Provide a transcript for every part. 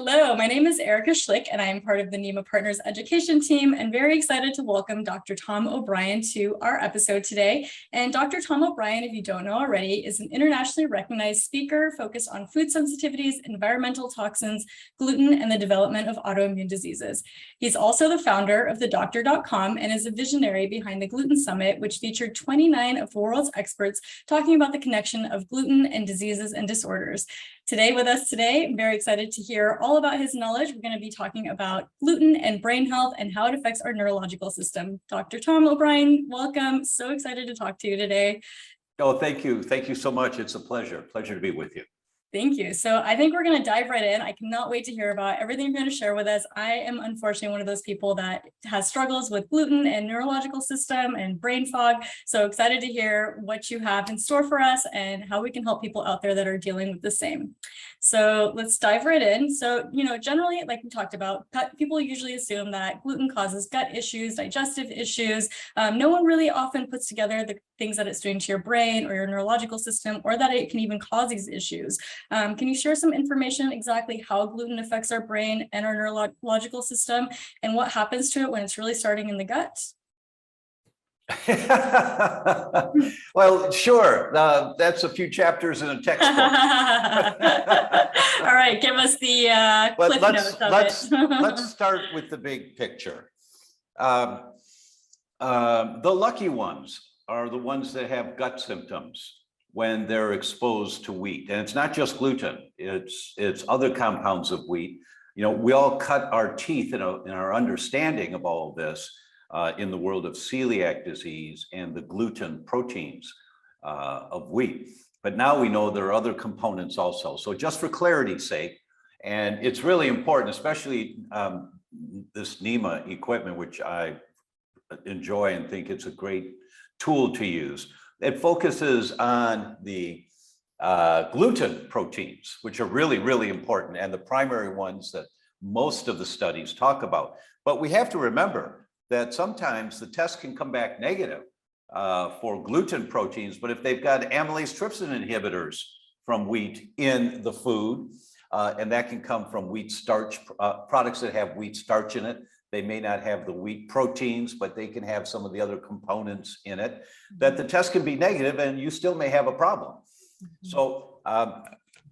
Hello, my name is Erica Schlick, and I am part of the NEMA Partners Education team and very excited to welcome Dr. Tom O'Brien to our episode today. And Dr. Tom O'Brien, if you don't know already, is an internationally recognized speaker focused on food sensitivities, environmental toxins, gluten, and the development of autoimmune diseases. He's also the founder of thedoctor.com and is a visionary behind the Gluten Summit, which featured 29 of the world's experts talking about the connection of gluten and diseases and disorders. With us today, I'm very excited to hear all about his knowledge. We're going to be talking about gluten and brain health and how it affects our neurological system. Dr. Tom O'Brien, welcome. So excited to talk to you today. Oh, thank you. Thank you so much. It's a pleasure. Pleasure to be with you. Thank you. So I think we're going to dive right in. I cannot wait to hear about everything you're going to share with us. I am unfortunately one of those people that has struggles with gluten and neurological system and brain fog. So excited to hear what you have in store for us and how we can help people out there that are dealing with the same. So let's dive right in. So, generally, like we talked about, people usually assume that gluten causes gut issues, digestive issues. No one really often puts together the things that it's doing to your brain or your neurological system, or that it can even cause these issues. Can you share some information exactly how gluten affects our brain and our neurological system and what happens to it when it's really starting in the gut? Well, sure. That's a few chapters in a textbook. All right, give us the cliff notes of it. Let's start with the big picture. The lucky ones are the ones that have gut symptoms when they're exposed to wheat. And it's not just gluten, it's other compounds of wheat. We all cut our teeth in our understanding of all of this in the world of celiac disease and the gluten proteins of wheat. But now we know there are other components also. So just for clarity's sake, and it's really important, especially this NEMA equipment, which I enjoy and think it's a great tool to use. It focuses on the gluten proteins, which are really, really important, and the primary ones that most of the studies talk about. But we have to remember that sometimes the test can come back negative for gluten proteins, but if they've got amylase trypsin inhibitors from wheat in the food, and that can come from wheat starch, products that have wheat starch in it. They may not have the wheat proteins, but they can have some of the other components in it, that the test can be negative and you still may have a problem. So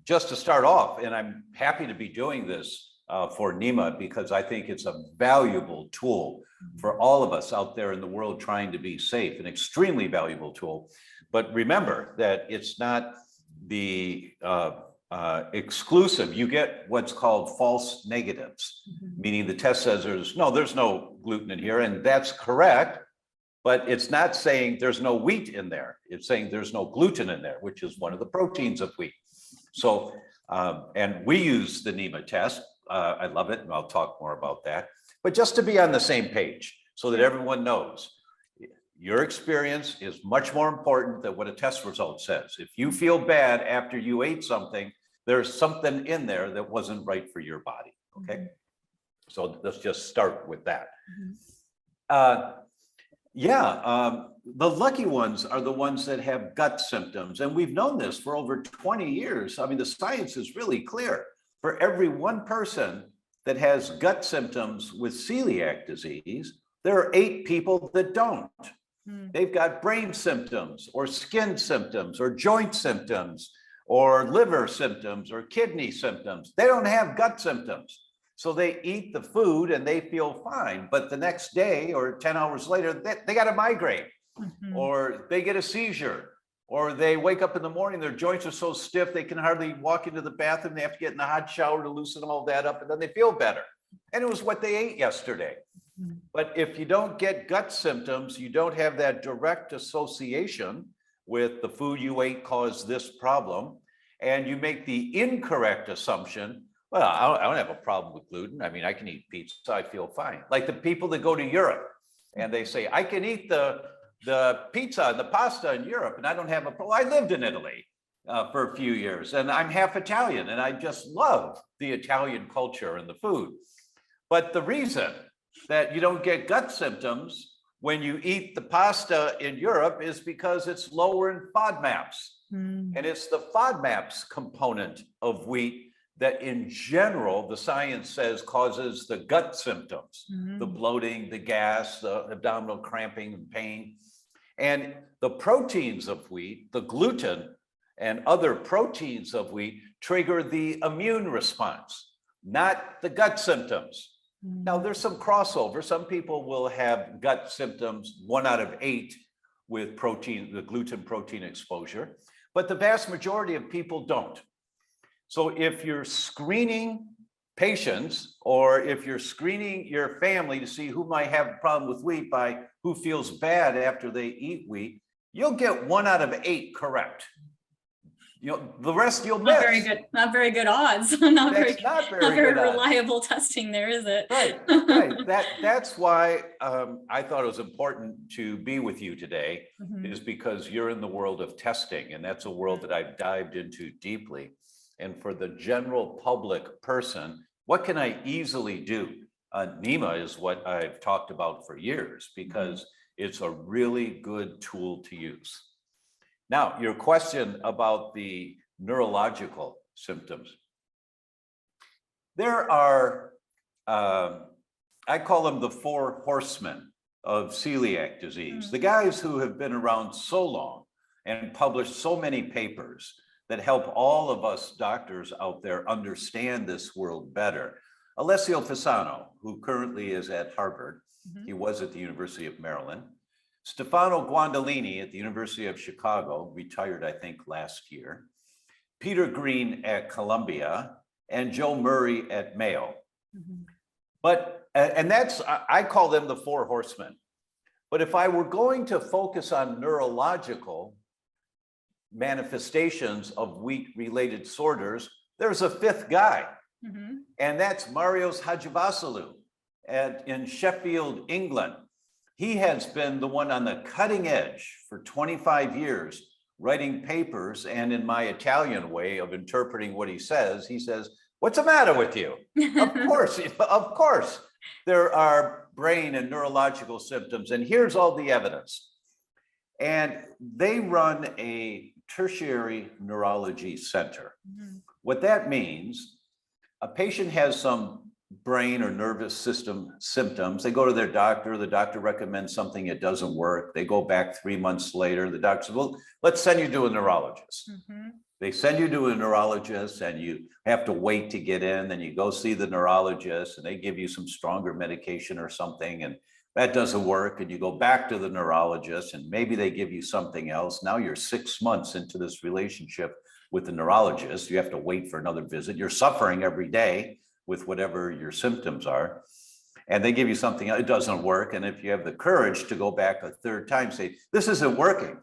just to start off, and I'm happy to be doing this for NEMA because I think it's a valuable tool for all of us out there in the world trying to be safe, an extremely valuable tool. But remember that it's not the exclusive. You get what's called false negatives, meaning the test says there's no gluten in here, and that's correct, but it's not saying there's no wheat in there. It's saying there's no gluten in there, which is one of the proteins of wheat. So, and we use the NEMA test. I love it, and I'll talk more about that. But just to be on the same page so that everyone knows, your experience is much more important than what a test result says. If you feel bad after you ate something, there's something in there that wasn't right for your body, okay? So let's just start with that. The lucky ones are the ones that have gut symptoms. And we've known this for over 20 years. I mean, the science is really clear. For every one person that has gut symptoms with celiac disease, there are 8 people that don't. They've got brain symptoms or skin symptoms or joint symptoms or liver symptoms or kidney symptoms. They don't have gut symptoms. So they eat the food and they feel fine. But the next day or 10 hours later, they got a migraine or they get a seizure, or they wake up in the morning, their joints are so stiff, they can hardly walk into the bathroom. They have to get in the hot shower to loosen all that up, and then they feel better. And it was what they ate yesterday. But if you don't get gut symptoms, you don't have that direct association with the food you ate caused this problem, and you make the incorrect assumption, well, I don't have a problem with gluten. I mean, I can eat pizza, I feel fine. Like the people that go to Europe and they say, I can eat the pizza and the pasta in Europe and I don't have a problem. I lived in Italy for a few years and I'm half Italian and I just love the Italian culture and the food. But the reason that you don't get gut symptoms when you eat the pasta in Europe is because it's lower in FODMAPs. And it's the FODMAPs component of wheat that in general, the science says causes the gut symptoms, the Mm. bloating, the gas, the abdominal cramping and pain. And the proteins of wheat, the gluten and other proteins of wheat trigger the immune response, not the gut symptoms. Now, there's some crossover. Some people will have gut symptoms, 1 out of 8 with protein, the gluten protein exposure, but the vast majority of people don't. So if you're screening patients, or if you're screening your family to see who might have a problem with wheat by who feels bad after they eat wheat, you'll get 1 out of 8 correct. You know, the rest you'll miss. Not very good odds. Not That's very, not not very good odds. reliable testing there, is it? Right, right. That's why I thought it was important to be with you today, is because you're in the world of testing, and that's a world that I've dived into deeply. And for the general public person, what can I easily do? NEMA is what I've talked about for years, because it's a really good tool to use. Now, your question about the neurological symptoms. There are, I call them the 4 horsemen of celiac disease, the guys who have been around so long and published so many papers that help all of us doctors out there understand this world better. Alessio Fasano, who currently is at Harvard, he was at the University of Maryland. Stefano Guandolini at the University of Chicago, retired, I think, last year. Peter Green at Columbia, and Joe Murray at Mayo. But, and that's, I call them the 4 horsemen. But if I were going to focus on neurological manifestations of wheat-related disorders, there's a 5th guy, and that's Marios Hadjivassiliou in Sheffield, England. He has been the one on the cutting edge for 25 years, writing papers, and in my Italian way of interpreting what he says, "What's the matter with you?" Of course, there are brain and neurological symptoms, and here's all the evidence. And they run a tertiary neurology center. What that means, a patient has some brain or nervous system symptoms. They go to their doctor. The doctor recommends something, it doesn't work. They go back 3 months later. The doctor says, "Well, let's send you to a neurologist." They send you to a neurologist, and you have to wait to get in. Then you go see the neurologist, and they give you some stronger medication or something, and that doesn't work. And you go back to the neurologist, and maybe they give you something else. Now you're 6 months into this relationship with the neurologist. You have to wait for another visit. You're suffering every day with whatever your symptoms are, and they give you something, it doesn't work. And if you have the courage to go back a 3rd time, say, "This isn't working,"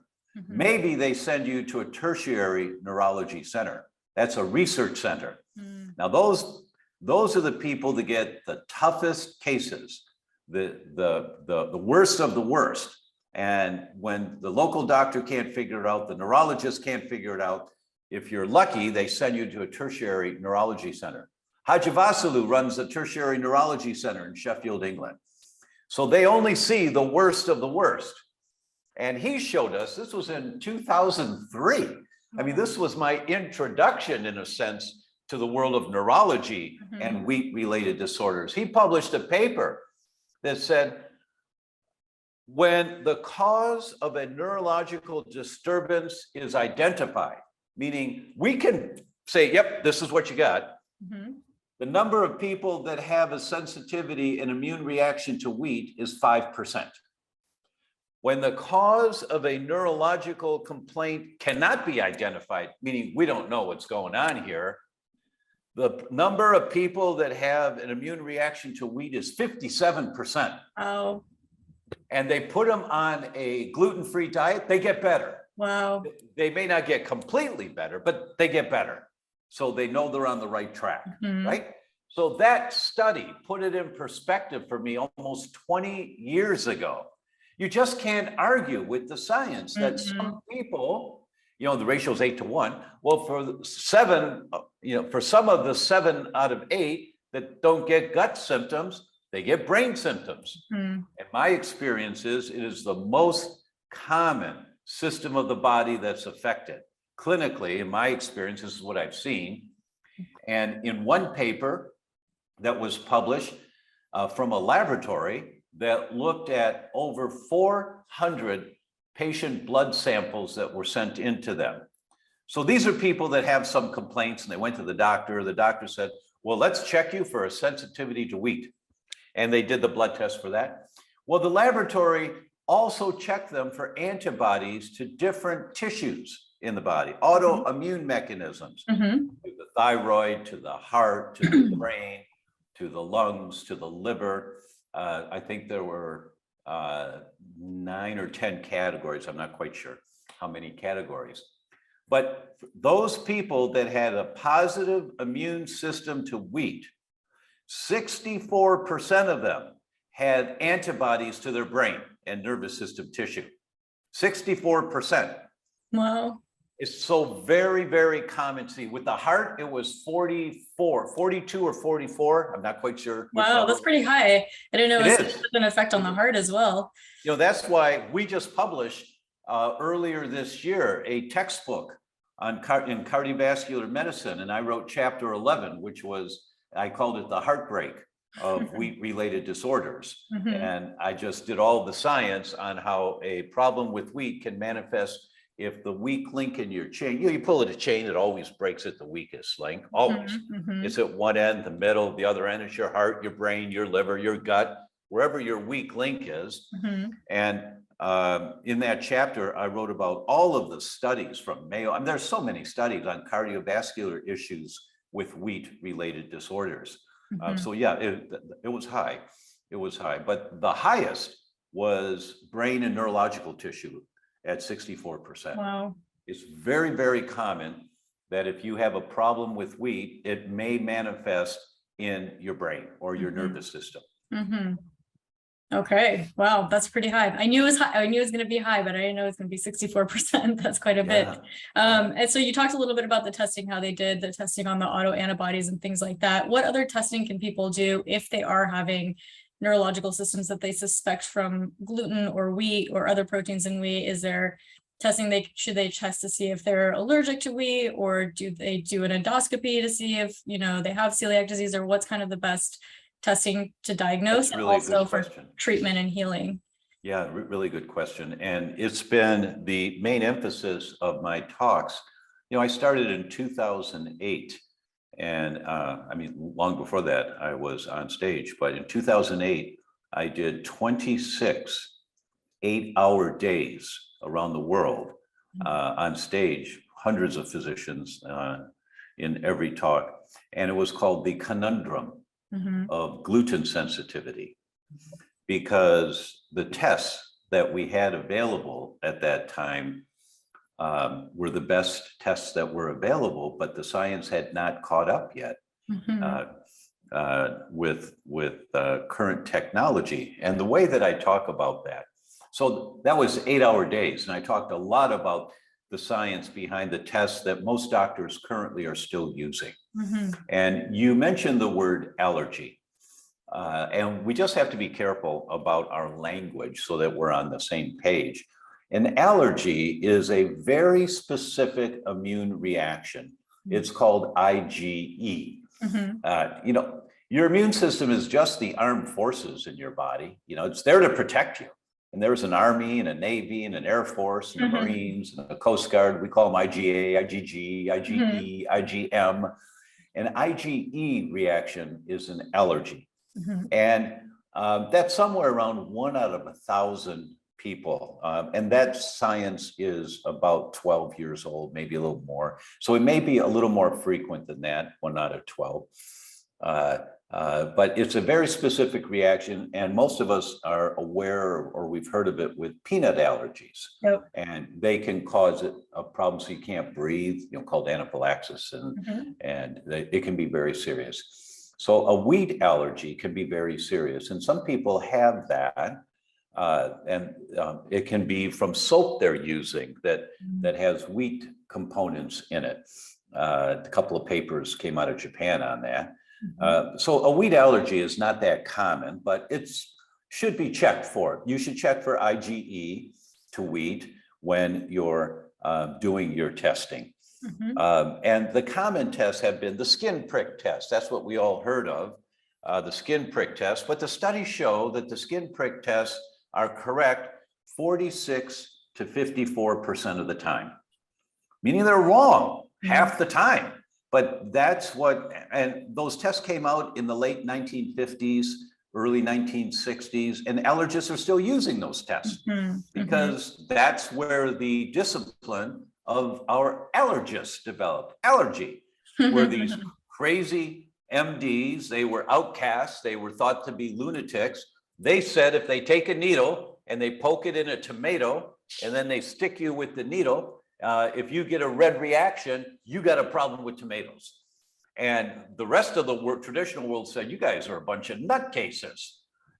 maybe they send you to a tertiary neurology center. That's a research center. Now, those are the people that get the toughest cases, the worst of the worst. And when the local doctor can't figure it out, the neurologist can't figure it out. If you're lucky, they send you to a tertiary neurology center. Hadjivassiliou runs the tertiary neurology center in Sheffield, England. So they only see the worst of the worst. And he showed us, this was in 2003. I mean, this was my introduction, in a sense, to the world of neurology and wheat-related disorders. He published a paper that said, when the cause of a neurological disturbance is identified, meaning we can say, "Yep, this is what you got." The number of people that have a sensitivity and immune reaction to wheat is 5%. When the cause of a neurological complaint cannot be identified, meaning we don't know what's going on here, the number of people that have an immune reaction to wheat is 57%. Oh, And they put them on a gluten-free diet, they get better. wow. They may not get completely better, but they get better. So they know they're on the right track, right? So that study put it in perspective for me almost 20 years ago. You just can't argue with the science that some people, you know, the ratio is 8 to 1. Well, for 7, for some of the 7 out of 8 that don't get gut symptoms, they get brain symptoms. And my experience is it is the most common system of the body that's affected. Clinically, in my experience, this is what I've seen. And in one paper that was published from a laboratory that looked at over 400 patient blood samples that were sent into them. So these are people that have some complaints and they went to the doctor. The doctor said, well, let's check you for a sensitivity to wheat. And they did the blood test for that. Well, the laboratory also checked them for antibodies to different tissues in the body, autoimmune mechanisms, to the thyroid, to the heart, to the brain, to the lungs, to the liver. I think there were 9 or 10 categories. I'm not quite sure how many categories. But those people that had a positive immune system to wheat, 64% of them had antibodies to their brain and nervous system tissue. 64%. Wow. It's so very, very common to see. With the heart, it was 42 or 44. I'm not quite sure. Wow, that's pretty high. I didn't know it was an effect on the heart as well. You know, that's why we just published earlier this year a textbook on in cardiovascular medicine, and I wrote chapter 11, which was, I called it the heartbreak of wheat-related disorders. And I just did all the science on how a problem with wheat can manifest if the weak link in your chain, you pull at a chain, it always breaks at the weakest link, always. It's at one end, the middle, the other end is your heart, your brain, your liver, your gut, wherever your weak link is. And in that chapter, I wrote about all of the studies from Mayo. I mean, there's so many studies on cardiovascular issues with wheat-related disorders. So yeah, it was high. It was high, but the highest was brain and neurological tissue at 64%. Wow. It's very, very common that if you have a problem with wheat, it may manifest in your brain or your nervous system. Okay. Wow, that's pretty high. I knew it was high. I knew it was going to be high, but I didn't know it was going to be 64%. That's quite a bit. And so you talked a little bit about the testing, how they did the testing on the autoantibodies and things like that. What other testing can people do if they are having neurological systems that they suspect from gluten or wheat or other proteins in wheat? Is there testing should they test to see if they're allergic to wheat, or do they do an endoscopy to see if, you know, they have celiac disease, or what's kind of the best testing to diagnose and also for treatment and healing? Yeah, really good question. And it's been the main emphasis of my talks. You know, I started in 2008. And I mean, long before that, I was on stage. But in 2008, I did 26 8-hour days around the world on stage, hundreds of physicians in every talk. And it was called The Conundrum of Gluten Sensitivity, because the tests that we had available at that time were the best tests that were available, but the science had not caught up yet with current technology. And the way that I talk about that, so that was 8-hour days, and I talked a lot about the science behind the tests that most doctors currently are still using. And you mentioned the word allergy. And we just have to be careful about our language so that we're on the same page. An allergy is a very specific immune reaction. It's called IgE. You know, your immune system is just the armed forces in your body. You know, it's there to protect you. And there's an Army and a Navy and an Air Force and a Marines and a Coast Guard. We call them IgA, IgG, IgE, IgM. An IgE reaction is an allergy. And that's somewhere around 1 out of 1,000 people. And that science is about 12 years old, maybe a little more. So it may be a little more frequent than that, 1 out of 12. But it's a very specific reaction. And most of us are aware, or we've heard of it with peanut allergies. And they can cause a problem so you can't breathe, you know, called anaphylaxis. And it can be very serious. So a wheat allergy can be very serious. And some people have that. And it can be from soap they're using that has wheat components in it. A couple of papers came out of Japan on that. So a wheat allergy is not that common, but it should be checked for. You should check for IgE to wheat when you're doing your testing. Mhm. And the common tests have been the skin prick test. That's what we all heard of, the skin prick test. But the studies show that the skin prick tests are correct 46 to 54% of the time, meaning they're wrong half the time. But that's what, and those tests came out in the late 1950s, early 1960s, and allergists are still using those tests because that's where the discipline of our allergists developed. Allergy were these crazy MDs. They were outcasts. They were thought to be lunatics. They said if they take a needle and they poke it in a tomato and then they stick you with the needle, if you get a red reaction, you got a problem with tomatoes. And the rest of the traditional world said, you guys are a bunch of nutcases.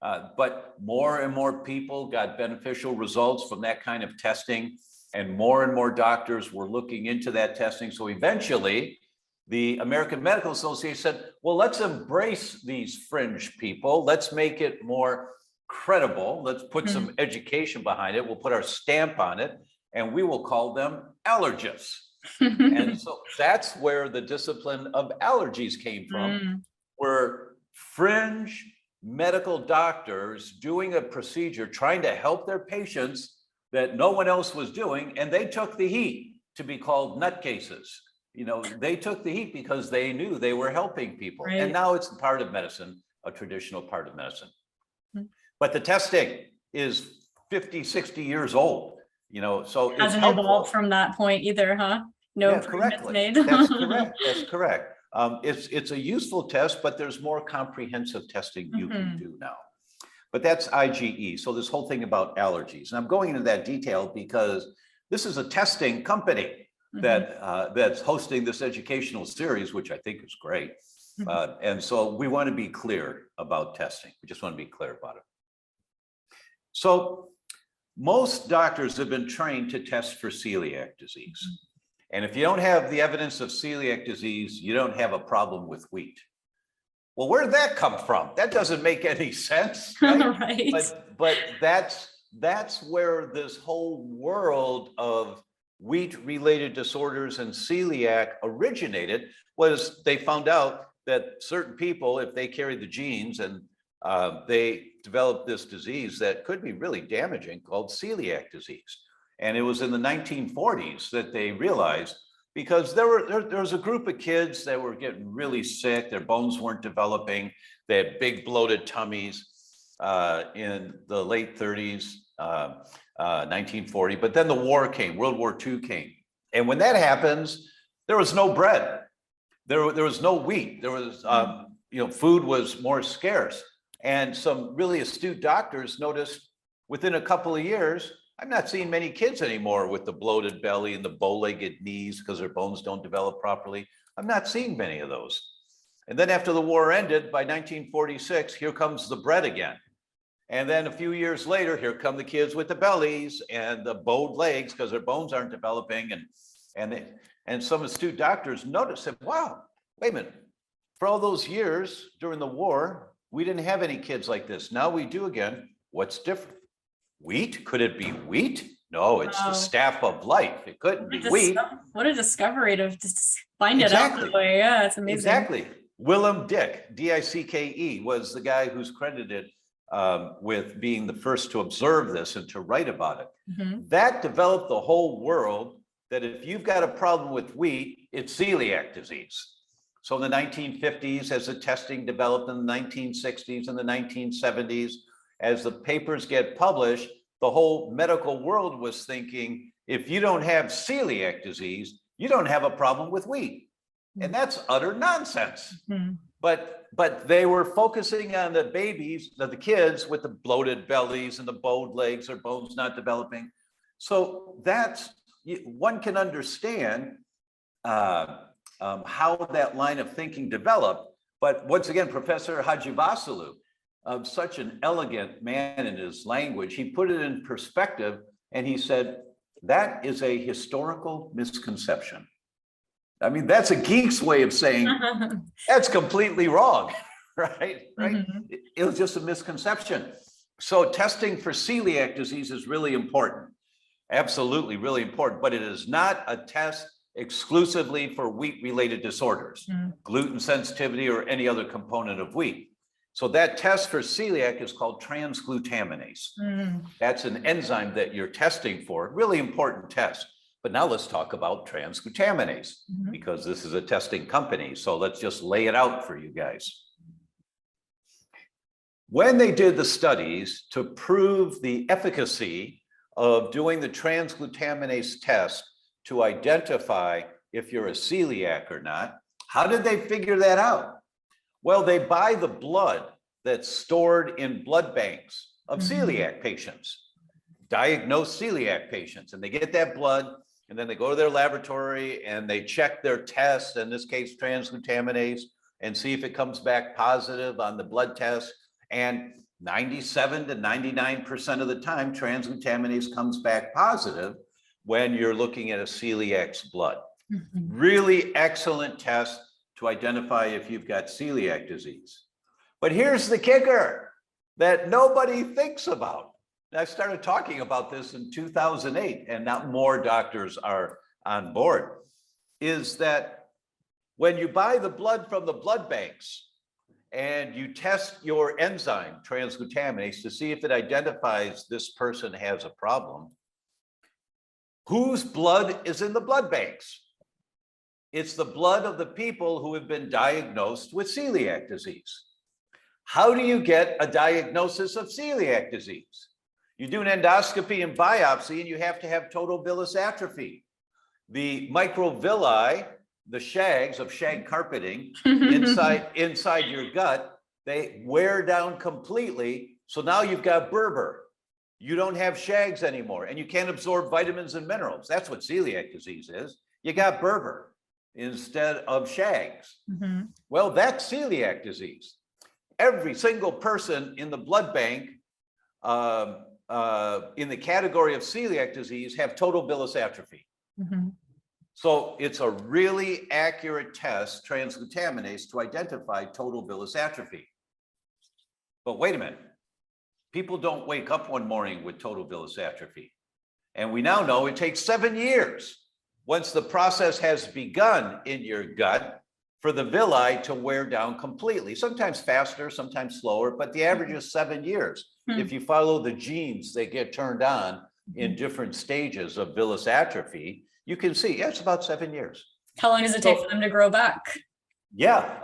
But more and more people got beneficial results from that kind of testing, and more doctors were looking into that testing. So eventually, the American Medical Association said, well, let's embrace these fringe people. Let's make it more credible. Let's put some education behind it. We'll put our stamp on it, and we will call them allergists. And so that's where the discipline of allergies came from, were fringe medical doctors doing a procedure, trying to help their patients that no one else was doing, and they took the heat to be called nutcases. You know, they took the heat because they knew they were helping people. Right. And now it's a part of medicine, a traditional part of medicine. But the testing is 50, 60 years old, you know, so it's Hasn't helpful. evolved from that point either, huh? No Yeah, improvements correctly. made. That's correct. That's correct. It's a useful test, but there's more comprehensive testing you can do now. But that's IgE. So this whole thing about allergies, and I'm going into that detail because this is a testing company that that's hosting this educational series, which I think is great. And so we want to be clear about testing. We just want to be clear about it. So most doctors have been trained to test for celiac disease. And if you don't have the evidence of celiac disease, you don't have a problem with wheat. Well, where did that come from? That doesn't make any sense, right? Right. But that's where this whole world of wheat-related disorders and celiac originated, was they found out that certain people, if they carry the genes and they developed this disease that could be really damaging called celiac disease. And it was in the 1940s that they realized, because there was a group of kids that were getting really sick, their bones weren't developing, they had big bloated tummies in the late 30s, 1940, but then the war came, World War II came. And when that happens, there was no bread, there was no wheat, there was, you know, food was more scarce. And some really astute doctors noticed within a couple of years, I'm not seeing many kids anymore with the bloated belly and the bow-legged knees because their bones don't develop properly. I'm not seeing many of those. And then after the war ended, by 1946, here comes the bread again. And then a few years later, here come the kids with the bellies and the bowed legs because their bones aren't developing. And some astute doctors noticed that, wow, wait a minute. For all those years during the war, we didn't have any kids like this. Now we do again. What's different? Wheat? Could it be wheat? No, it's the staff of life. It couldn't be wheat. What a discovery to just find it out that way. Yeah, it's amazing. Exactly. Willem Dick, D-I-C-K-E, was the guy who's credited with being the first to observe this and to write about it. That developed the whole world that if you've got a problem with wheat, it's celiac disease. So in the 1950s, as the testing developed in the 1960s and the 1970s, as the papers get published, the whole medical world was thinking, if you don't have celiac disease, you don't have a problem with wheat. And that's utter nonsense. But they were focusing on the babies, the kids with the bloated bellies and the bowed legs, their bones not developing. So that's, one can understand how that line of thinking developed. But once again, Professor Hajivasalu, such an elegant man in his language, he put it in perspective and he said, that is a historical misconception. I mean, that's a geek's way of saying that's completely wrong, right? It was just a misconception. So testing for celiac disease is really important. Absolutely, really important, but it is not a test exclusively for wheat-related disorders, gluten sensitivity or any other component of wheat. So that test for celiac is called transglutaminase. That's an enzyme that you're testing for, really important test. But now let's talk about transglutaminase, because this is a testing company. So let's just lay it out for you guys. When they did the studies to prove the efficacy of doing the transglutaminase test to identify if you're a celiac or not, how did they figure that out? Well, they buy the blood that's stored in blood banks of celiac patients, diagnosed celiac patients, and they get that blood and then they go to their laboratory and they check their tests, in this case, transglutaminase, and see if it comes back positive on the blood test. And 97 to 99% of the time, transglutaminase comes back positive when you're looking at a celiac's blood. Really excellent test to identify if you've got celiac disease. But here's the kicker that nobody thinks about. I started talking about this in 2008, and now more doctors are on board, is that when you buy the blood from the blood banks and you test your enzyme, transglutaminase, to see if it identifies this person has a problem, whose blood is in the blood banks? It's the blood of the people who have been diagnosed with celiac disease. How do you get a diagnosis of celiac disease? You do an endoscopy and biopsy, and you have to have total villus atrophy. The microvilli, the shags of shag carpeting inside your gut, they wear down completely. So now you've got Berber. You don't have shags anymore, and you can't absorb vitamins and minerals. That's what celiac disease is. You got Berber instead of shags. Well, that's celiac disease. Every single person in the blood bank in the category of celiac disease have total villus atrophy. So it's a really accurate test, transglutaminase, to identify total villus atrophy. But wait a minute. People don't wake up one morning with total villus atrophy. And we now know it takes 7 years, once the process has begun in your gut, for the villi to wear down completely. Sometimes faster, sometimes slower, but the average is 7 years. If you follow the genes, they get turned on in different stages of villus atrophy. You can see, yeah, it's about 7 years. How long does it take for them to grow back? Yeah,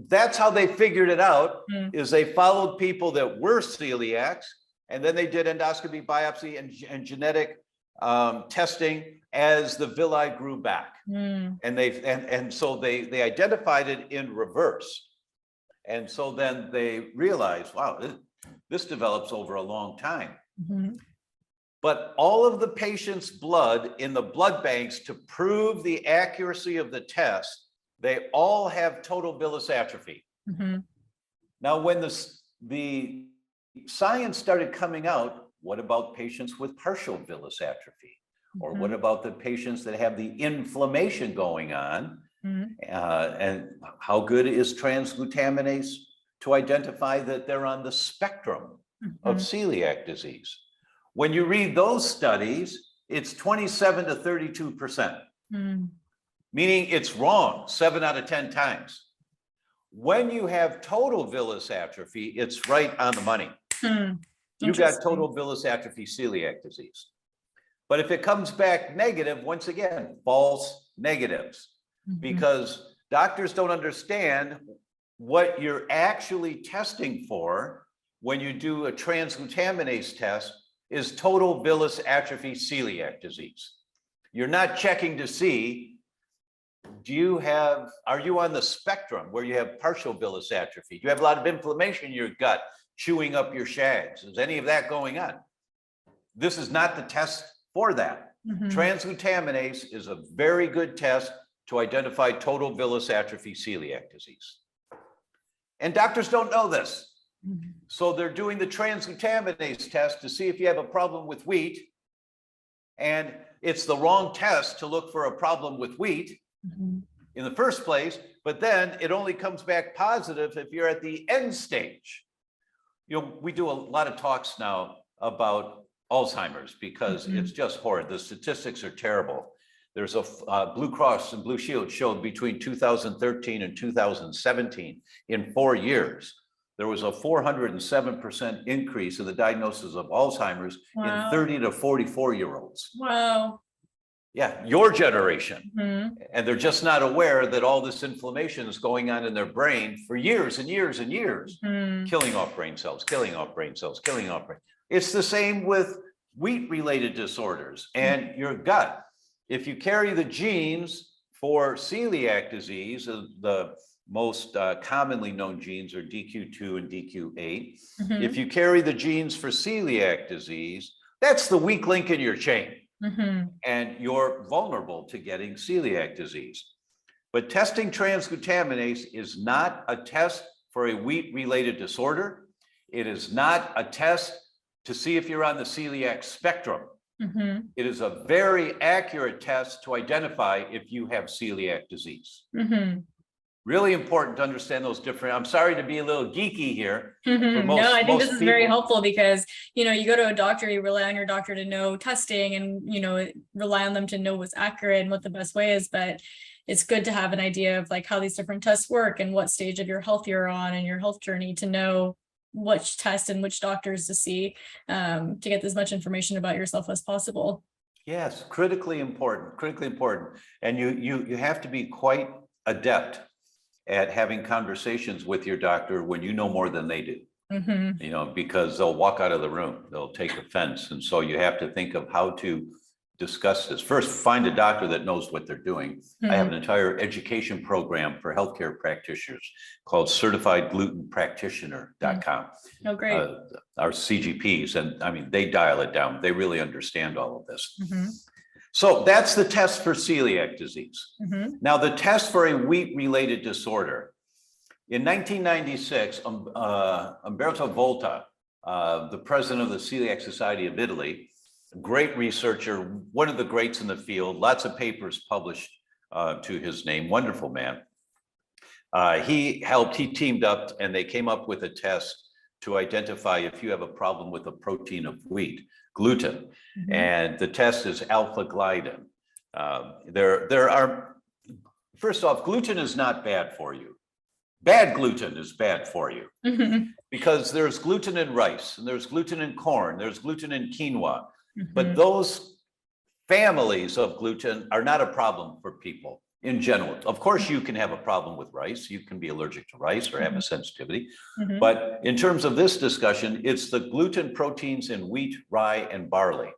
that's how they figured it out, is they followed people that were celiacs, and then they did endoscopy, biopsy, and genetic testing as the villi grew back. And so they identified it in reverse. And so then they realized, wow, this develops over a long time. But all of the patient's blood in the blood banks, to prove the accuracy of the test, they all have total villus atrophy. Now, when the science started coming out, what about patients with partial villus atrophy? Or what about the patients that have the inflammation going on? And how good is transglutaminase to identify that they're on the spectrum of celiac disease? When you read those studies, it's 27 to 32%, meaning it's wrong 7 out of 10 times. When you have total villus atrophy, it's right on the money. You got total villus atrophy celiac disease. But if it comes back negative, once again, false negatives, because doctors don't understand what you're actually testing for when you do a transglutaminase test is total villus atrophy celiac disease. You're not checking to see, are you on the spectrum where you have partial villus atrophy? Do you have a lot of inflammation in your gut, chewing up your shags? Is any of that going on? This is not the test for that. Transglutaminase is a very good test to identify total villus atrophy celiac disease. And doctors don't know this. So they're doing the transglutaminase test to see if you have a problem with wheat. And it's the wrong test to look for a problem with wheat in the first place, but then it only comes back positive if you're at the end stage. You know, we do a lot of talks now about Alzheimer's because it's just horrid. The statistics are terrible. There's a Blue Cross and Blue Shield showed between 2013 and 2017, in 4 years, there was a 407% increase in the diagnosis of Alzheimer's in 30 to 44-year-olds. Wow. Yeah, your generation. Mm-hmm. And they're just not aware that all this inflammation is going on in their brain for years and years and years, killing off brain cells, killing off brain cells, killing off brain. It's the same with wheat-related disorders and your gut. If you carry the genes for celiac disease, the most commonly known genes are DQ2 and DQ8. If you carry the genes for celiac disease, that's the weak link in your chain. And you're vulnerable to getting celiac disease. But testing transglutaminase is not a test for a wheat-related disorder. It is not a test to see if you're on the celiac spectrum. It is a very accurate test to identify if you have celiac disease. Really important to understand those different. I'm sorry to be a little geeky here. No, I think this is very helpful because, you go to a doctor, you rely on your doctor to know testing and, rely on them to know what's accurate and what the best way is. But it's good to have an idea of like how these different tests work and what stage of your health you're on and your health journey to know which test and which doctors to see to get as much information about yourself as possible. Yes, critically important, critically important. And you have to be quite adept at having conversations with your doctor when you know more than they do, because they'll walk out of the room, they'll take offense. And so you have to think of how to discuss this. First, find a doctor that knows what they're doing. I have an entire education program for healthcare practitioners called certifiedglutenpractitioner.com. Oh, great. Our CGPs, and I mean, they dial it down. They really understand all of this. So that's the test for celiac disease. Now, the test for a wheat-related disorder. In 1996, Umberto Volta, the president of the Celiac Society of Italy, a great researcher, one of the greats in the field, lots of papers published to his name, wonderful man. He teamed up and they came up with a test to identify if you have a problem with a protein of wheat, gluten. And the test is alpha gluten. There are, first off, gluten is not bad for you. Bad gluten is bad for you because there's gluten in rice and there's gluten in corn, there's gluten in quinoa, but those families of gluten are not a problem for people in general. Of course, you can have a problem with rice. You can be allergic to rice or have a sensitivity. But in terms of this discussion, it's the gluten proteins in wheat, rye, and barley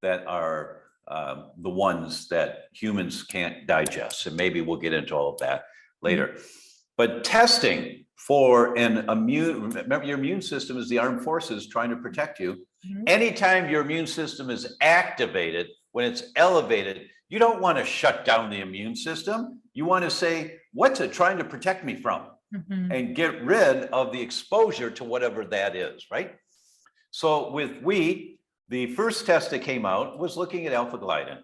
that are the ones that humans can't digest. And maybe we'll get into all of that later. But testing for remember your immune system is the armed forces trying to protect you. Anytime your immune system is activated, when it's elevated, you don't want to shut down the immune system. You want to say, what's it trying to protect me from? And get rid of the exposure to whatever that is, right? So with wheat, the first test that came out was looking at alpha gluten.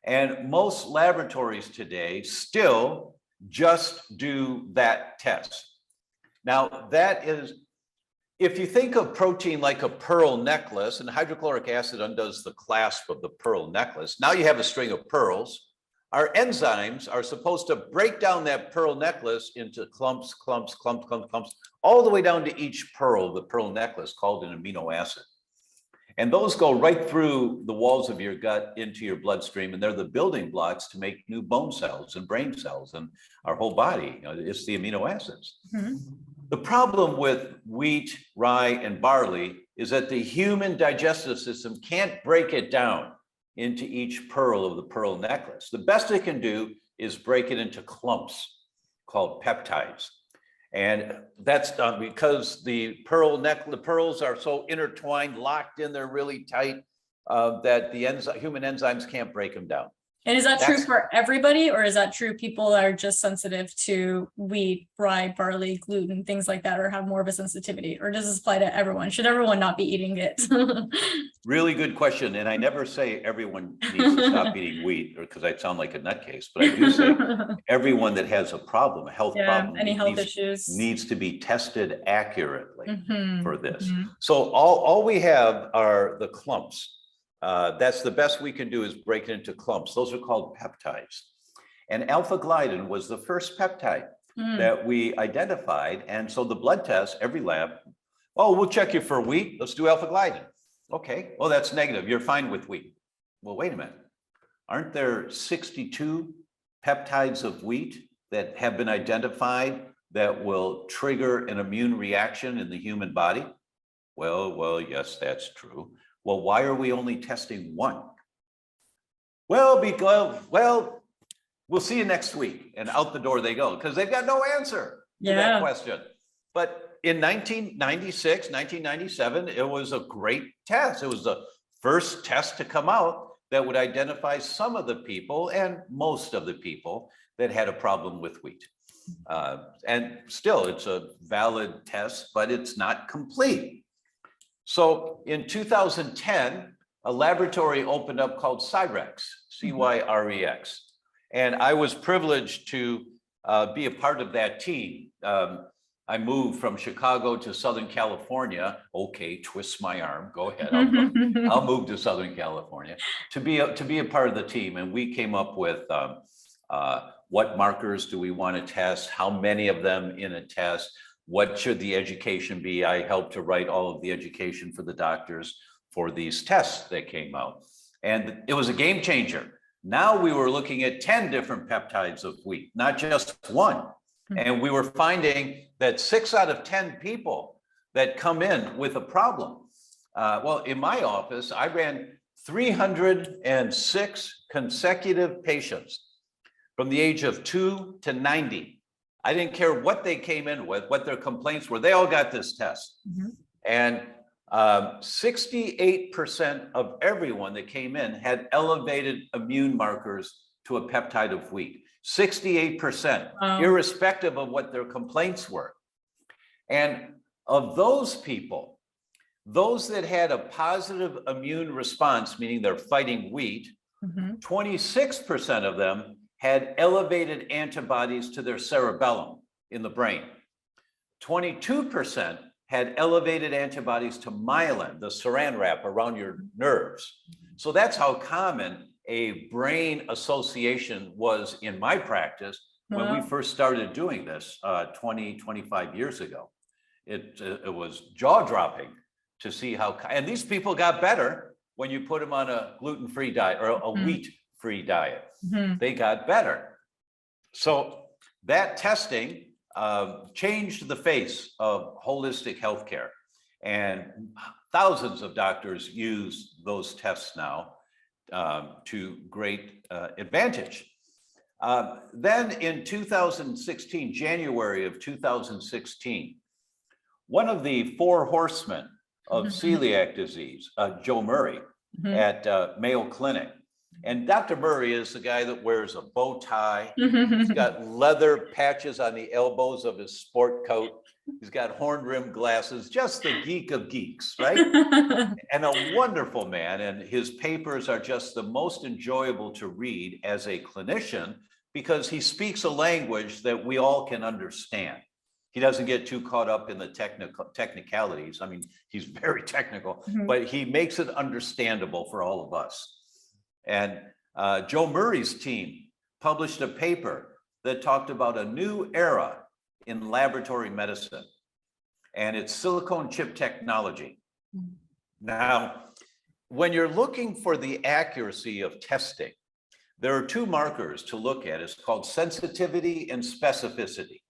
And most laboratories today still just do that test. Now, that is, if you think of protein like a pearl necklace, and hydrochloric acid undoes the clasp of the pearl necklace, now you have a string of pearls. Our enzymes are supposed to break down that pearl necklace into clumps, clumps, clumps, clumps, clumps, all the way down to each pearl, the pearl necklace called an amino acid. And those go right through the walls of your gut into your bloodstream, and they're the building blocks to make new bone cells and brain cells and our whole body. It's the amino acids. The problem with wheat, rye, and barley is that the human digestive system can't break it down into each pearl of the pearl necklace. The best it can do is break it into clumps called peptides. And that's done because the pearls are so intertwined, locked in, they're really tight, that the human enzymes can't break them down. And is that true for everybody, or is that true people are just sensitive to wheat, rye, barley, gluten, things like that, or have more of a sensitivity? Or does this apply to everyone? Should everyone not be eating it? Really good question. And I never say everyone needs to stop eating wheat, because I'd sound like a nutcase, but I do say everyone that has a problem, a health problem, any health issues, needs to be tested accurately for this. So all we have are the clumps. That's the best we can do, is break it into clumps. Those are called peptides. And alpha gliadin was the first peptide that we identified. And so the blood test, every lab, oh, we'll check you for wheat. Let's do alpha gliadin. Okay, well, that's negative. You're fine with wheat. Well, wait a minute. Aren't there 62 peptides of wheat that have been identified that will trigger an immune reaction in the human body? Well, yes, that's true. Well, why are we only testing one? Well, because, we'll see you next week. And out the door they go, because they've got no answer to that question. But in 1996, 1997, it was a great test. It was the first test to come out that would identify some of the people and most of the people that had a problem with wheat. And still, it's a valid test, but it's not complete. So in 2010, a laboratory opened up called Cyrex, C-Y-R-E-X. And I was privileged to be a part of that team. I moved from Chicago to Southern California. Okay, twist my arm, go ahead. I'll move to Southern California to be a part of the team. And we came up with what markers do we want to test, how many of them in a test, what should the education be. I helped to write all of the education for the doctors for these tests that came out. And it was a game changer. Now we were looking at 10 different peptides of wheat, not just one. And we were finding that 6 out of 10 people that come in with a problem. Well, in my office, I ran 306 consecutive patients from the age of 2 to 90. I didn't care what they came in with, what their complaints were. They all got this test. And 68% of everyone that came in had elevated immune markers to a peptide of wheat. 68%, irrespective of what their complaints were. And of those people, those that had a positive immune response, meaning they're fighting wheat, 26% of them had elevated antibodies to their cerebellum in the brain. 22% had elevated antibodies to myelin, the saran wrap around your nerves. So that's how common a brain association was in my practice when we first started doing this 25 years ago. It was jaw-dropping to see how, and these people got better when you put them on a gluten-free diet or a wheat-free diet. They got better. So that testing changed the face of holistic healthcare, and thousands of doctors use those tests now to great advantage. Then in 2016, January of 2016, one of the 4 horsemen of celiac disease, Joe Murray, at Mayo Clinic. And Dr. Murray is the guy that wears a bow tie. He's got leather patches on the elbows of his sport coat. He's got horn-rimmed glasses, just the geek of geeks, right? And a wonderful man. And his papers are just the most enjoyable to read as a clinician because he speaks a language that we all can understand. He doesn't get too caught up in the technicalities. I mean, he's very technical, but he makes it understandable for all of us. And Joe Murray's team published a paper that talked about a new era in laboratory medicine, and it's silicone chip technology. Now, when you're looking for the accuracy of testing, there are 2 markers to look at. It's called sensitivity and specificity.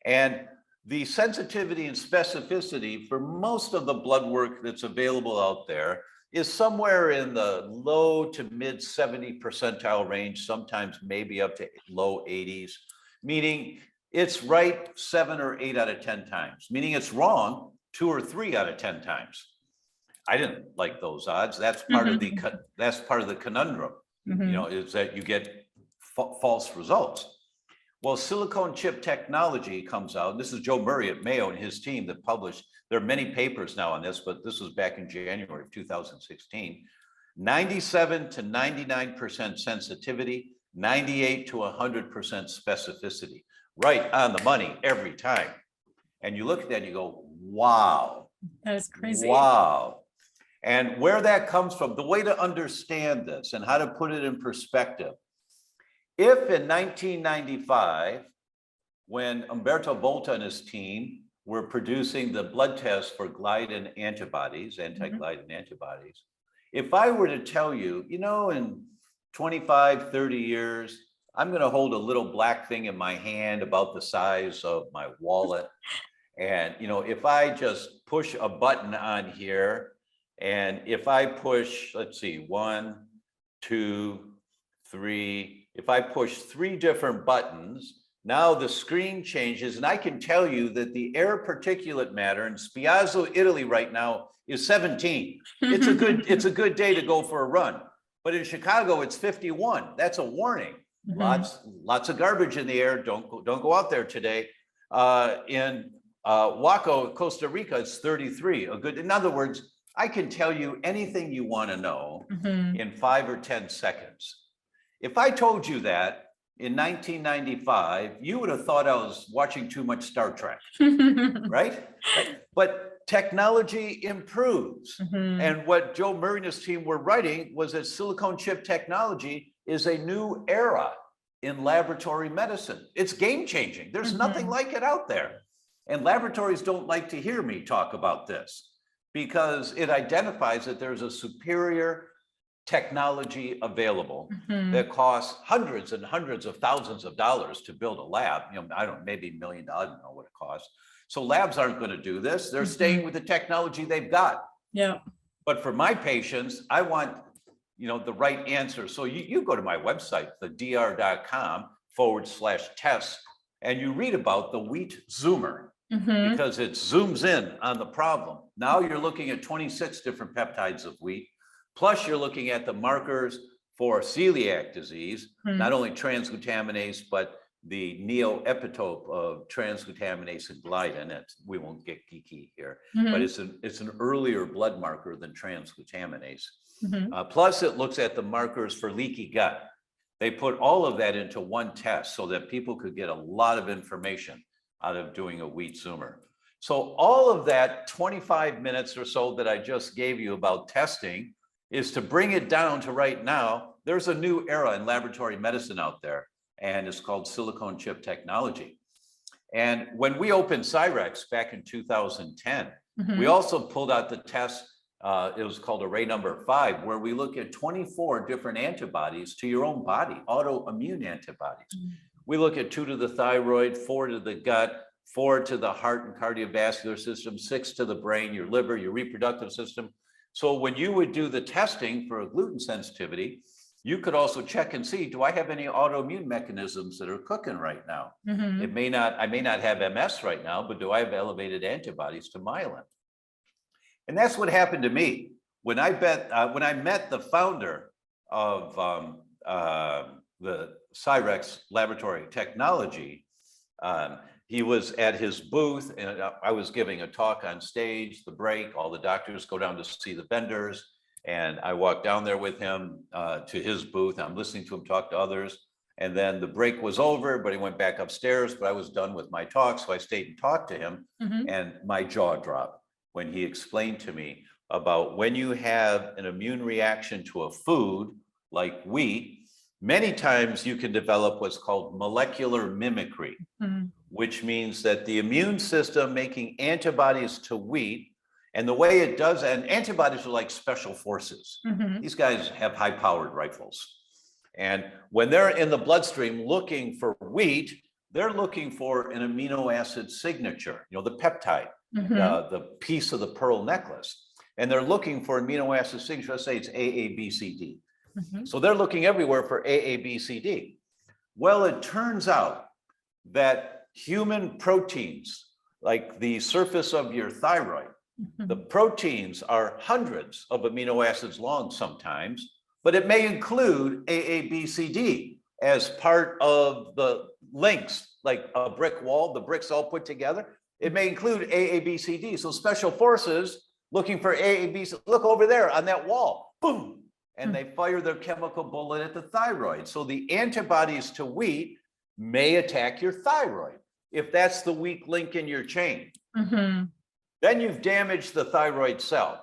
And the sensitivity and specificity for most of the blood work that's available out there is somewhere in the low to mid 70 percentile range, sometimes maybe up to low 80s, meaning it's right 7 or 8 out of 10 times, meaning it's wrong 2 or 3 out of 10 times. I didn't like those odds. That's part of the conundrum, you know, is that you get false results. Well, silicone chip technology comes out. This is Joe Murray at Mayo and his team that published. There are many papers now on this, but this was back in January of 2016. 97 to 99% sensitivity, 98 to 100% specificity. Right on the money every time. And you look at that and you go, wow. That is crazy. Wow. And where that comes from, the way to understand this and how to put it in perspective. If in 1995, when Umberto Volta and his team were producing the blood test for Gluten antibodies, anti-Gluten antibodies, if I were to tell you, in 25, 30 years, I'm going to hold a little black thing in my hand about the size of my wallet. And, if I just push a button on here, and if I push, let's see, 1, 2, 3, if I push 3 different buttons, now the screen changes, and I can tell you that the air particulate matter in Spiazzo, Italy right now is 17. It's a good day to go for a run. But in Chicago, it's 51. That's a warning. Lots of garbage in the air. Don't go out there today. In Huaco, Costa Rica, it's 33. In other words, I can tell you anything you want to know in 5 or 10 seconds. If I told you that in 1995, you would have thought I was watching too much Star Trek, right? But technology improves. And what Joe Murray and his team were writing was that silicone chip technology is a new era in laboratory medicine. It's game changing. There's nothing like it out there. And laboratories don't like to hear me talk about this because it identifies that there's a superior technology available that costs hundreds and hundreds of thousands of dollars to build a lab. I don't know, maybe $1 million, I don't know what it costs. So labs aren't going to do this. They're staying with the technology they've got. Yeah. But for my patients, I want, the right answer. So you go to my website, thedr.com/test, and you read about the wheat zoomer because it zooms in on the problem. Now you're looking at 26 different peptides of wheat. Plus, you're looking at the markers for celiac disease, not only transglutaminase, but the neoepitope of transglutaminase and gluten. We won't get geeky here, but it's an earlier blood marker than transglutaminase. Plus, it looks at the markers for leaky gut. They put all of that into one test so that people could get a lot of information out of doing a wheat zoomer. So all of that 25 minutes or so that I just gave you about testing is to bring it down to right now. There's a new era in laboratory medicine out there, and it's called silicone chip technology. And when we opened Cyrex back in 2010, we also pulled out the test, it was called array number 5, where we look at 24 different antibodies to your own body, autoimmune antibodies. We look at 2 to the thyroid, 4 to the gut, 4 to the heart and cardiovascular system, 6 to the brain, your liver, your reproductive system. So when you would do the testing for a gluten sensitivity, you could also check and see, do I have any autoimmune mechanisms that are cooking right now? I may not have MS right now, but do I have elevated antibodies to myelin? And that's what happened to me. When I met the founder of the Cyrex laboratory technology, he was at his booth and I was giving a talk on stage, the break, all the doctors go down to see the vendors. And I walked down there with him to his booth. I'm listening to him talk to others. And then the break was over, but he went back upstairs, but I was done with my talk. So I stayed and talked to him and my jaw dropped when he explained to me about when you have an immune reaction to a food like wheat, many times you can develop what's called molecular mimicry, which means that the immune system making antibodies to wheat, and the way it does, and antibodies are like special forces. These guys have high-powered rifles. And when they're in the bloodstream looking for wheat, they're looking for an amino acid signature, the peptide, the piece of the pearl necklace. And they're looking for amino acid signature, let's say it's AABCD. So they're looking everywhere for AABCD. Well, it turns out that human proteins, like the surface of your thyroid, the proteins are hundreds of amino acids long sometimes, but it may include AABCD as part of the links, like a brick wall, the bricks all put together. It may include AABCD. So special forces looking for AABCD, look over there on that wall, boom, and they fire their chemical bullet at the thyroid. So the antibodies to wheat may attack your thyroid if that's the weak link in your chain. Then you've damaged the thyroid cell.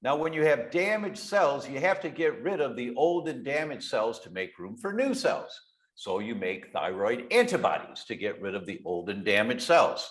Now, when you have damaged cells, you have to get rid of the old and damaged cells to make room for new cells. So you make thyroid antibodies to get rid of the old and damaged cells.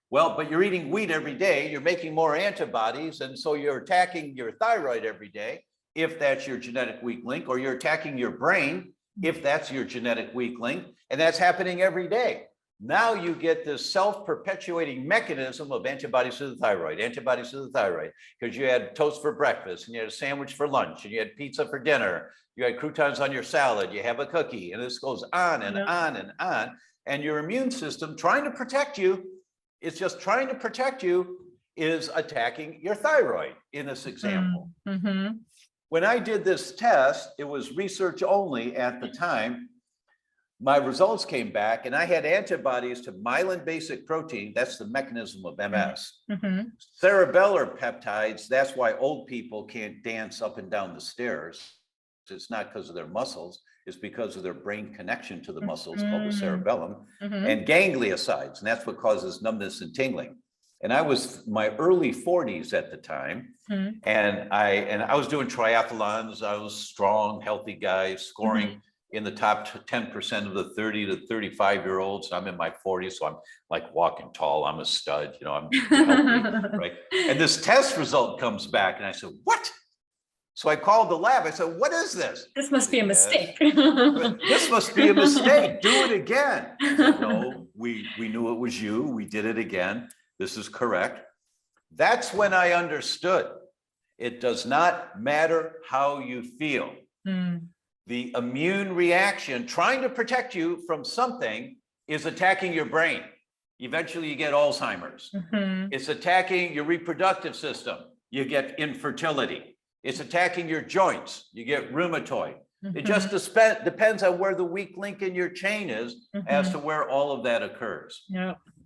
Well, but you're eating wheat every day, you're making more antibodies, and so you're attacking your thyroid every day, if that's your genetic weak link, or you're attacking your brain, if that's your genetic weak link, and that's happening every day. Now you get this self-perpetuating mechanism of antibodies to the thyroid, because you had toast for breakfast, and you had a sandwich for lunch, and you had pizza for dinner, you had croutons on your salad, you have a cookie, and this goes on and on and on. And your immune system trying to protect you, it's just trying to protect you, is attacking your thyroid in this example. Mm-hmm. When I did this test, it was research only at the time. My results came back and I had antibodies to myelin basic protein. That's the mechanism of MS. Mm-hmm. Cerebellar peptides. That's why old people can't dance up and down the stairs. It's not because of their muscles. It's because of their brain connection to the muscles called the cerebellum. And gangliosides. And that's what causes numbness and tingling. And I was my early 40s at the time. And I was doing triathlons. I was strong, healthy guy, scoring in the top 10% of the 30 to 35-year-olds. I'm in my 40s, so I'm like walking tall. I'm a stud, I'm healthy, right? And this test result comes back and I said, what? So I called the lab. I said, what is this? This must be a mistake. This must be a mistake. Do it again. Said, no, we knew it was you. We did it again. This is correct. That's when I understood. It does not matter how you feel. The immune reaction trying to protect you from something is attacking your brain. Eventually you get Alzheimer's. It's attacking your reproductive system. You get infertility. It's attacking your joints. You get rheumatoid. It just depends on where the weak link in your chain is as to where all of that occurs.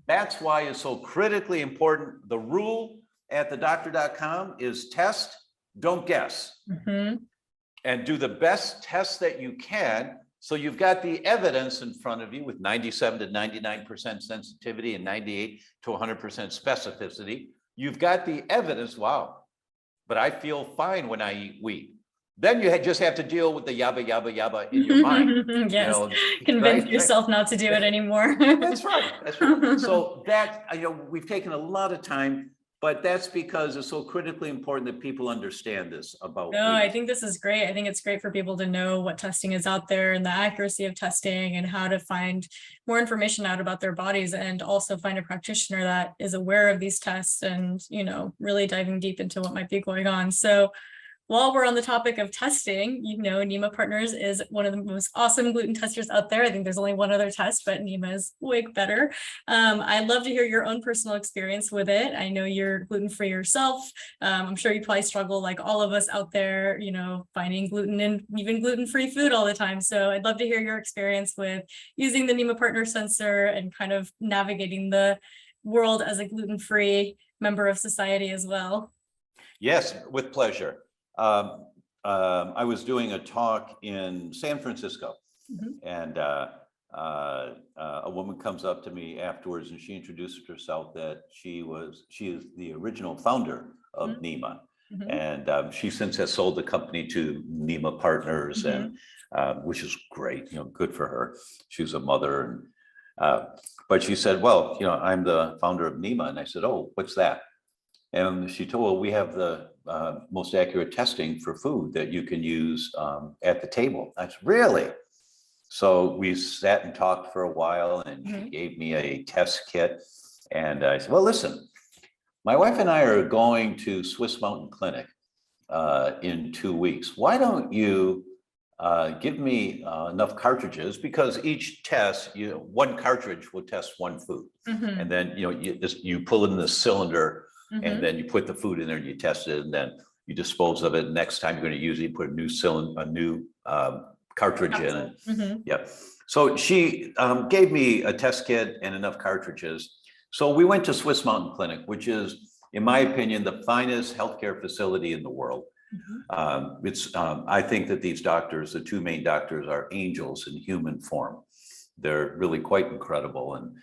That's why it's so critically important. The rule at thedoctor.com is test, don't guess. And do the best tests that you can. So you've got the evidence in front of you with 97 to 99% sensitivity and 98 to 100% specificity. You've got the evidence, wow, but I feel fine when I eat wheat. Then you just have to deal with the yabba, yabba, yabba in your mind. Yes, convince yourself not to do it anymore. That's right, that's right. So that, we've taken a lot of time, but that's because it's so critically important that people understand this about No, wheat. I think this is great. I think it's great for people to know what testing is out there and the accuracy of testing and how to find more information out about their bodies, and also find a practitioner that is aware of these tests and, really diving deep into what might be going on. So while we're on the topic of testing, NEMA Partners is one of the most awesome gluten testers out there. I think there's only one other test, but NEMA is way better. I'd love to hear your own personal experience with it. I know you're gluten-free yourself. I'm sure you probably struggle like all of us out there, finding gluten and even gluten-free food all the time. So I'd love to hear your experience with using the NEMA Partner sensor and kind of navigating the world as a gluten-free member of society as well. Yes, with pleasure. I was doing a talk in San Francisco, and a woman comes up to me afterwards, and she introduced herself that she is the original founder of NEMA, and she since has sold the company to NEMA Partners, and which is great, good for her. She was a mother, and but she said, well, I'm the founder of NEMA, and I said, oh, what's that? And she told, well, we have the most accurate testing for food that you can use at the table. I said, really? So we sat and talked for a while, and she gave me a test kit. And I said, well, listen, my wife and I are going to Swiss Mountain Clinic in 2 weeks. Why don't you give me enough cartridges, because each test, one cartridge will test one food. And then, you pull in the cylinder, and then you put the food in there and you test it, and then you dispose of it. Next time you're going to use it, you put a new cartridge in it. Yeah. So she gave me a test kit and enough cartridges. So we went to Swiss Mountain Clinic, which is, in my opinion, the finest healthcare facility in the world. I think that these doctors, the two main doctors, are angels in human form. They're really quite incredible, and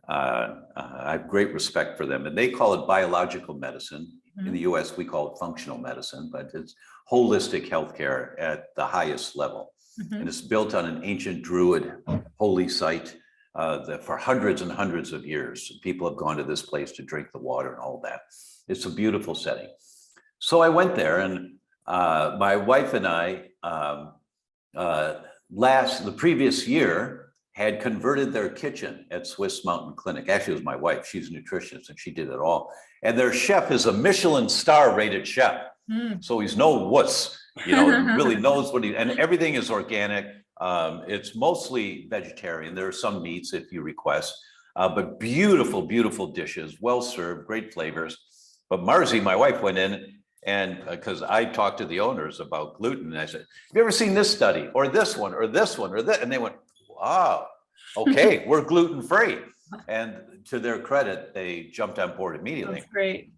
I have great respect for them. And they call it biological medicine. In the US, we call it functional medicine, but it's holistic healthcare at the highest level. And it's built on an ancient Druid holy site that for hundreds and hundreds of years, people have gone to this place to drink the water and all that. It's a beautiful setting. So I went there, and my wife and I, the previous year, had converted their kitchen at Swiss Mountain Clinic. Actually, it was my wife. She's a nutritionist, and she did it all. And their chef is a Michelin star rated chef. So he's no wuss, you know, really knows what and everything is organic. It's mostly vegetarian. There are some meats if you request, but beautiful, beautiful dishes, well served, great flavors. But Marzi, my wife, went in, and because I talked to the owners about gluten, and I said, have you ever seen this study or this one or this one or that? And they went, wow, okay, we're gluten free. And to their credit, they jumped on board immediately. That's great.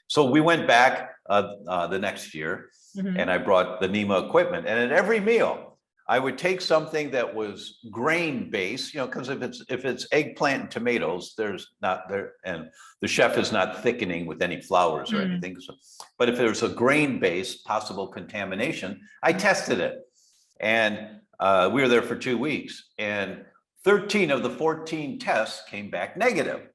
So we went back the next year, and I brought the NEMA equipment. And at every meal, I would take something that was grain based, you know, because if it's eggplant and tomatoes, there's not there, and the chef is not thickening with any flours or anything. So, but if there's a grain based possible contamination, I tested it, and we were there for 2 weeks, and 13 of the 14 tests came back negative.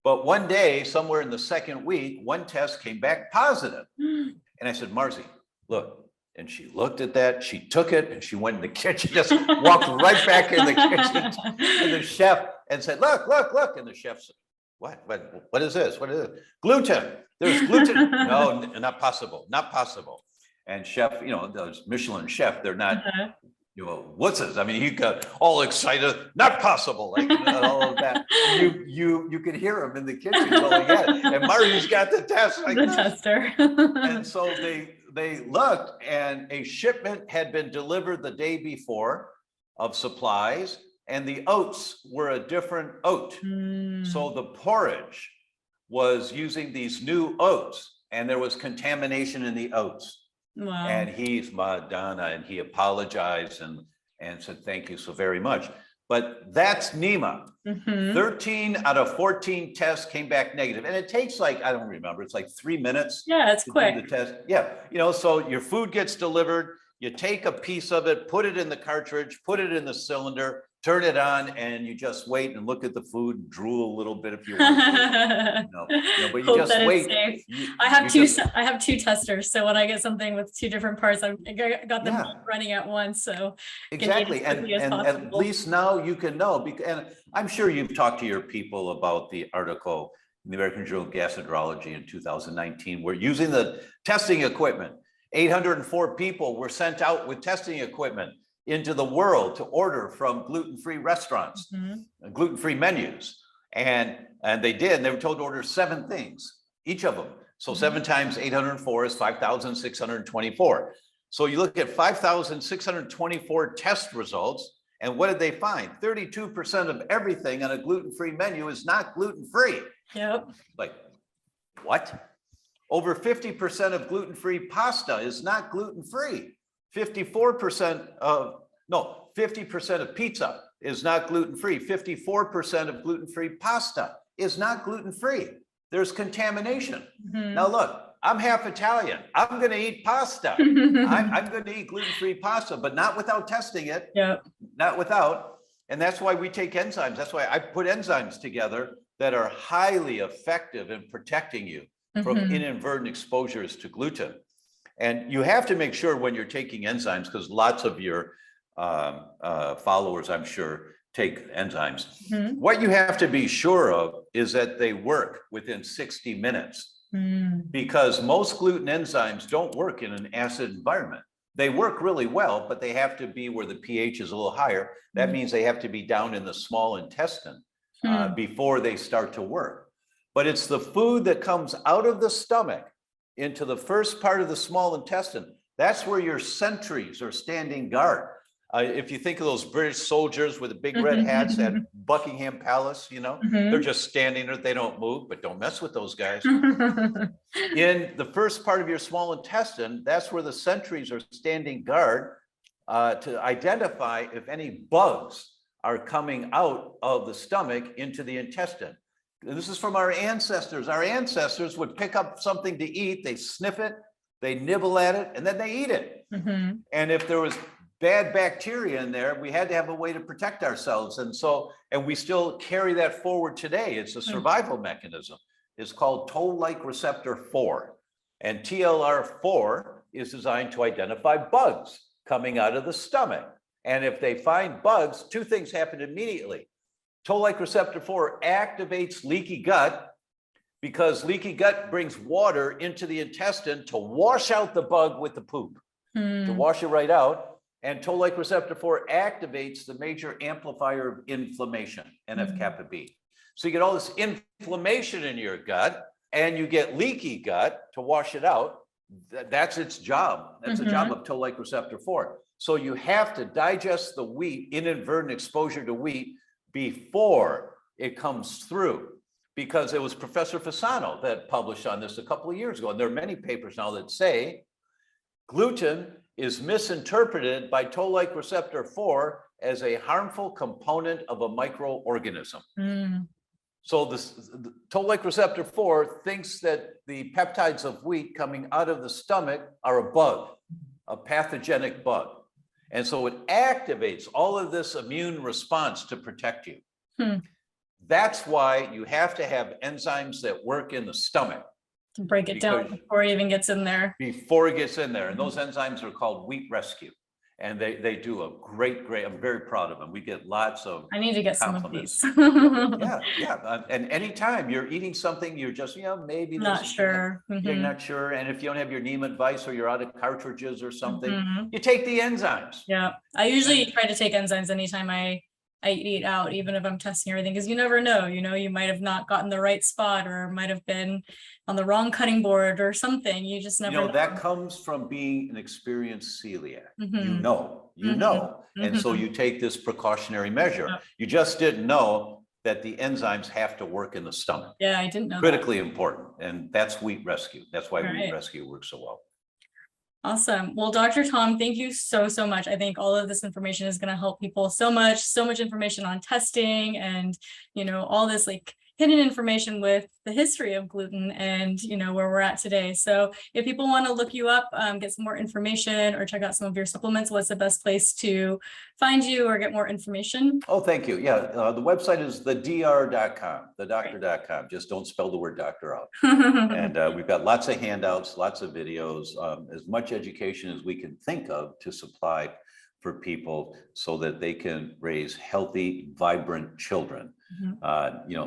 But one day, somewhere in the second week, one test came back positive. And I said, Marzi, look. And she looked at that, she took it, and she went in the kitchen, just walked right back in the kitchen to the chef and said, look, look, look. And the chef said, what is this? What is it? Gluten. There's gluten. No, not possible, not possible. And chef, you know, those Michelin chef, they're not, you know, wusses. I mean, he got all excited, not possible, like, you know, all of that. You could hear him in the kitchen going at it. And Marty's got the test. Like, the tester. And so they looked, and a shipment had been delivered the day before of supplies, and the oats were a different oat. So the porridge was using these new oats, and there was contamination in the oats. Wow. And he's Madonna, and he apologized and said, thank you so very much. But that's NEMA. 13 out of 14 tests came back negative. And it takes like, I don't remember, it's like 3 minutes. Yeah, it's quick. The test. Yeah, you know, so your food gets delivered, you take a piece of it, put it in the cartridge, put it in the cylinder, turn it on, and you just wait and look at the food, drool a little bit if you want to. But you Hope just that wait. It's safe. I have two testers, so when I get something with two different parts, I got them running at once. So exactly, and at least now you can know. And I'm sure you've talked to your people about the article in the American Journal of Gastroenterology in 2019. We're using the testing equipment. 804 people were sent out with testing equipment into the world to order from gluten-free restaurants, gluten-free menus. And they did, and they were told to order 7 things, each of them. So 7 times 804 is 5,624. So you look at 5,624 test results, and what did they find? 32% of everything on a gluten-free menu is not gluten-free. Yep. Like, what? Over 50% of gluten-free pasta is not gluten-free. 50% of pizza is not gluten-free. 54% of gluten-free pasta is not gluten-free. There's contamination. Now look, I'm half Italian. I'm going to eat pasta. I'm going to eat gluten-free pasta, but not without testing it. Not without. And that's why we take enzymes. That's why I put enzymes together that are highly effective in protecting you from inadvertent exposures to gluten. And you have to make sure when you're taking enzymes, because lots of your followers, I'm sure, take enzymes. What you have to be sure of is that they work within 60 minutes, because most gluten enzymes don't work in an acid environment. They work really well, but they have to be where the pH is a little higher. That means they have to be down in the small intestine before they start to work. But it's the food that comes out of the stomach into the first part of the small intestine. That's where your sentries are standing guard. If you think of those British soldiers with the big red hats at Buckingham Palace, you know, they're just standing there, they don't move, but don't mess with those guys. In the first part of your small intestine, that's where the sentries are standing guard to identify if any bugs are coming out of the stomach into the intestine. This is from our ancestors. Our ancestors would pick up something to eat, they sniff it, they nibble at it, and then they eat it. Mhm. And if there was bad bacteria in there, we had to have a way to protect ourselves. And we still carry that forward today. It's a survival mechanism. It's called toll-like receptor 4. And TLR4 is designed to identify bugs coming out of the stomach. And if they find bugs, two things happen immediately. Toll-like receptor 4 activates leaky gut because leaky gut brings water into the intestine to wash out the bug with the poop, to wash it right out. And toll-like receptor 4 activates the major amplifier of inflammation, NF-kappa B. So you get all this inflammation in your gut and you get leaky gut to wash it out. That's its job. That's the job of toll-like receptor 4. So you have to digest the wheat, inadvertent exposure to wheat, before it comes through. Because it was Professor Fasano that published on this a couple of years ago. And there are many papers now that say gluten is misinterpreted by toll-like receptor 4 as a harmful component of a microorganism. So the toll-like receptor 4 thinks that the peptides of wheat coming out of the stomach are a bug, a pathogenic bug. And so it activates all of this immune response to protect you. That's why you have to have enzymes that work in the stomach. To break it down before it even gets in there. Before it gets in there. And those enzymes are called wheat rescue. And they do a great, I'm very proud of them. We get lots of I need to get compliments. some of these. Yeah. And anytime you're eating something, you're just, maybe Not sure. You're not sure. And if you don't have your NEMA advice or you're out of cartridges or something, you take the enzymes. Yeah. I usually try to take enzymes anytime I eat out, even if I'm testing everything, because you never know, you might have not gotten the right spot or might have been on the wrong cutting board or something. You just never know. That comes from being an experienced celiac. You know. And so you take this precautionary measure. You just didn't know that the enzymes have to work in the stomach. Yeah, I didn't know. Critically important. And that's wheat rescue. That's why wheat rescue works so well. Awesome. Well, Dr. Tom, thank you so much. I think all of this information is going to help people so much information on testing and, all this hidden information with the history of gluten and, where we're at today. So if people want to look you up, get some more information or check out some of your supplements, what's the best place to find you or get more information? Oh, thank you. Yeah. The website is thedr.com, thedoctor.com. Just don't spell the word doctor out. And we've got lots of handouts, lots of videos, as much education as we can think of to supply for people so that they can raise healthy, vibrant children.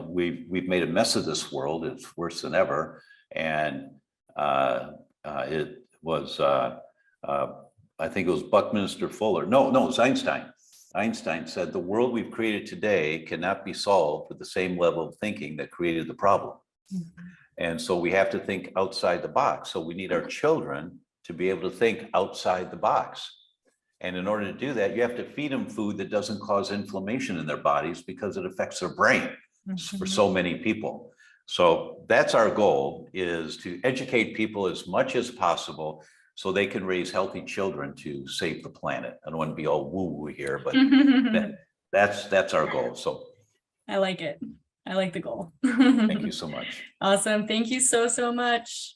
We've made a mess of this world. It's worse than ever. And it was, I think it was Buckminster Fuller. No, it was Einstein. Einstein said, the world we've created today cannot be solved with the same level of thinking that created the problem. And so we have to think outside the box. So we need our children to be able to think outside the box. And in order to do that, you have to feed them food that doesn't cause inflammation in their bodies because it affects their brain for so many people. So that's our goal, is to educate people as much as possible so they can raise healthy children to save the planet. I don't want to be all woo-woo here, but that's our goal. So I like it. I like the goal. Thank you so much. Awesome. Thank you so much.